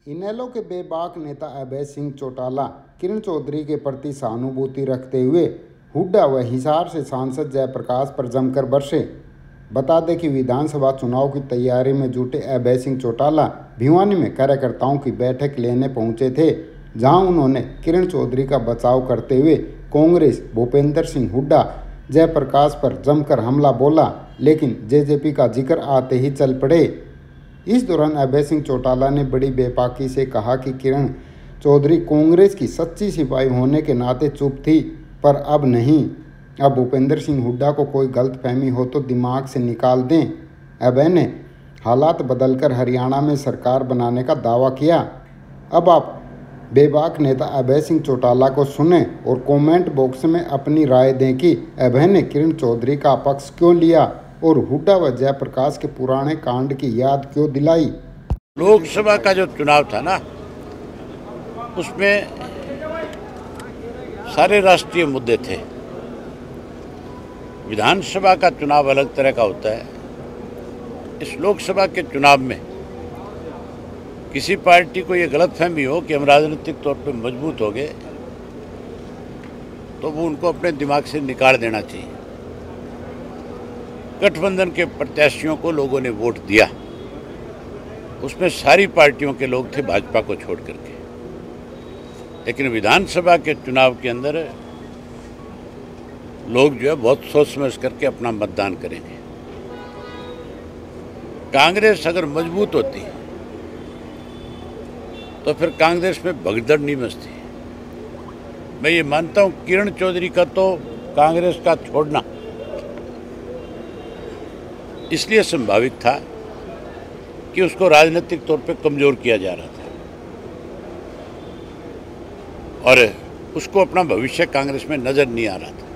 इनेलो के बेबाक नेता अभय सिंह चौटाला किरण चौधरी के प्रति सहानुभूति रखते हुए हुड्डा व हिसार से सांसद जयप्रकाश पर जमकर बरसे। बता दें कि विधानसभा चुनाव की तैयारी में जुटे अभय सिंह चौटाला भिवानी में कार्यकर्ताओं की बैठक लेने पहुंचे थे, जहां उन्होंने किरण चौधरी का बचाव करते हुए कांग्रेस भूपेंद्र सिंह हुड्डा जयप्रकाश पर जमकर हमला बोला, लेकिन जेजेपी का जिक्र आते ही चल पड़े। इस दौरान अभय सिंह चौटाला ने बड़ी बेबाकी से कहा कि किरण चौधरी कांग्रेस की सच्ची सिपाही होने के नाते चुप थी, पर अब नहीं। अब भूपेंद्र सिंह हुड्डा को कोई गलतफहमी हो तो दिमाग से निकाल दें। अभय ने हालात बदलकर हरियाणा में सरकार बनाने का दावा किया। अब आप बेबाक नेता अभय सिंह चौटाला को सुने और कमेंट बॉक्स में अपनी राय दें कि अभय ने किरण चौधरी का पक्ष क्यों लिया और हुड्डा व जयप्रकाश के पुराने कांड की याद क्यों दिलाई। लोकसभा का जो चुनाव था ना, उसमें सारे राष्ट्रीय मुद्दे थे। विधानसभा का चुनाव अलग तरह का होता है। इस लोकसभा के चुनाव में किसी पार्टी को ये गलतफहमी हो कि हम राजनीतिक तौर पे मजबूत हो गए, तो वो उनको अपने दिमाग से निकाल देना चाहिए। गठबंधन के प्रत्याशियों को लोगों ने वोट दिया, उसमें सारी पार्टियों के लोग थे भाजपा को छोड़ करके। लेकिन विधानसभा के चुनाव के अंदर लोग जो है बहुत सोच समझ करके अपना मतदान करेंगे। कांग्रेस अगर मजबूत होती तो फिर कांग्रेस में भगदड़ नहीं मचती। मैं ये मानता हूं किरण चौधरी का तो कांग्रेस का छोड़ना इसलिए संभावित था कि उसको राजनीतिक तौर पे कमजोर किया जा रहा था और उसको अपना भविष्य कांग्रेस में नजर नहीं आ रहा था।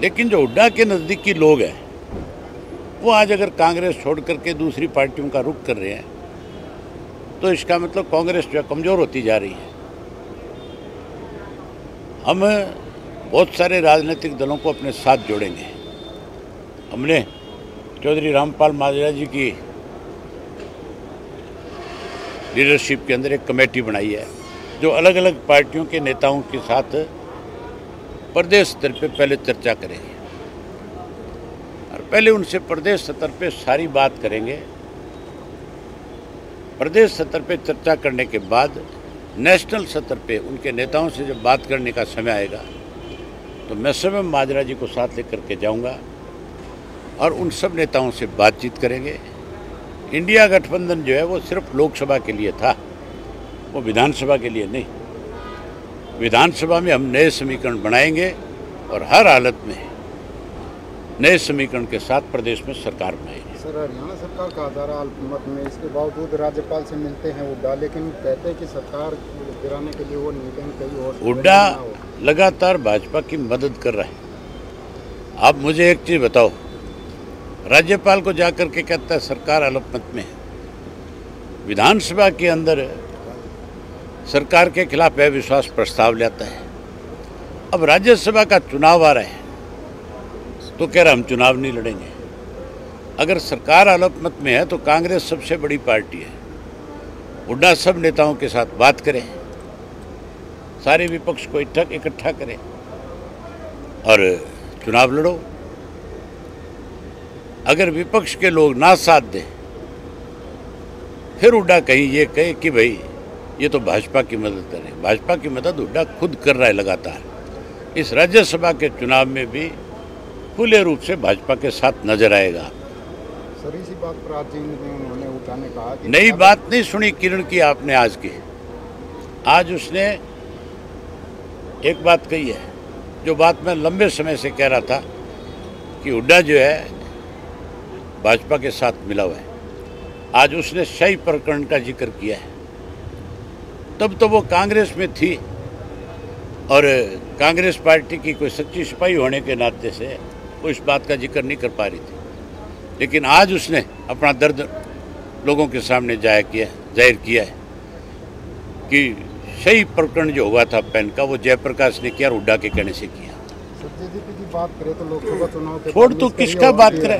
लेकिन जो हुड्डा के नजदीकी लोग हैं, वो आज अगर कांग्रेस छोड़ करके दूसरी पार्टियों का रुख कर रहे हैं, तो इसका मतलब कांग्रेस जो है कमजोर होती जा रही है। हम बहुत सारे राजनीतिक दलों को अपने साथ जोड़ेंगे। हमने चौधरी रामपाल माजरा जी की लीडरशिप के अंदर एक कमेटी बनाई है, जो अलग अलग पार्टियों के नेताओं के साथ प्रदेश स्तर पे पहले चर्चा करेंगे और पहले उनसे प्रदेश स्तर पे सारी बात करेंगे। प्रदेश स्तर पे चर्चा करने के बाद नेशनल स्तर पे उनके नेताओं से जब बात करने का समय आएगा, तो मैं समय माजरा जी को साथ लेकर के जाऊंगा और उन सब नेताओं से बातचीत करेंगे। इंडिया गठबंधन जो है वो सिर्फ लोकसभा के लिए था, वो विधानसभा के लिए नहीं। विधानसभा में हम नए समीकरण बनाएंगे और हर हालत में नए समीकरण के साथ प्रदेश में सरकार बनाएंगे। सर, हरियाणा सरकार का आधार अल्पमत में, इसके बावजूद राज्यपाल से मिलते हैं हुड्डा, लेकिन कहते हैं कि सरकार गिराने के लिए वो नीतियां कई और। हुड्डा लगातार भाजपा की मदद कर रहा है। आप मुझे एक चीज बताओ, राज्यपाल को जाकर के कहता है सरकार अल्पमत में है, विधानसभा के अंदर सरकार के खिलाफ अविश्वास प्रस्ताव लाता है। अब राज्यसभा का चुनाव आ रहा है तो कह रहा हम चुनाव नहीं लड़ेंगे। अगर सरकार अल्पमत में है तो कांग्रेस सबसे बड़ी पार्टी है। हुड्डा सब नेताओं के साथ बात करें, सारे विपक्ष को इकट्ठा करें और चुनाव लड़ो। अगर विपक्ष के लोग ना साथ दें, फिर हुड्डा कहीं ये कहे कि भाई ये तो भाजपा की मदद करे। भाजपा की मदद हुड्डा खुद कर रहा है लगातार। इस राज्यसभा के चुनाव में भी खुले रूप से भाजपा के साथ नजर आएगा। सर, इसी बात पर आज उन्होंने उठाने कहा कि नई बात नहीं सुनी किरण की आपने आज की। आज उसने एक बात कही है, जो बात मैं लंबे समय से कह रहा था कि हुड्डा जो है भाजपा के साथ मिला हुआ है। आज उसने शाही प्रकरण का जिक्र किया है। तब तो वो कांग्रेस में थी और कांग्रेस पार्टी की कोई सच्ची सिपाही होने के नाते से वो इस बात का जिक्र नहीं कर पा रही थी। लेकिन आज उसने अपना दर्द लोगों के सामने जाहिर किया है कि सही प्रकरण जो हुआ था पेन का, वो जयप्रकाश ने किया और हुड्डा के कहने से किया। जेजेपी की बात करें तो लोकसभा चुनाव के छोड़ तो किसका बात करें।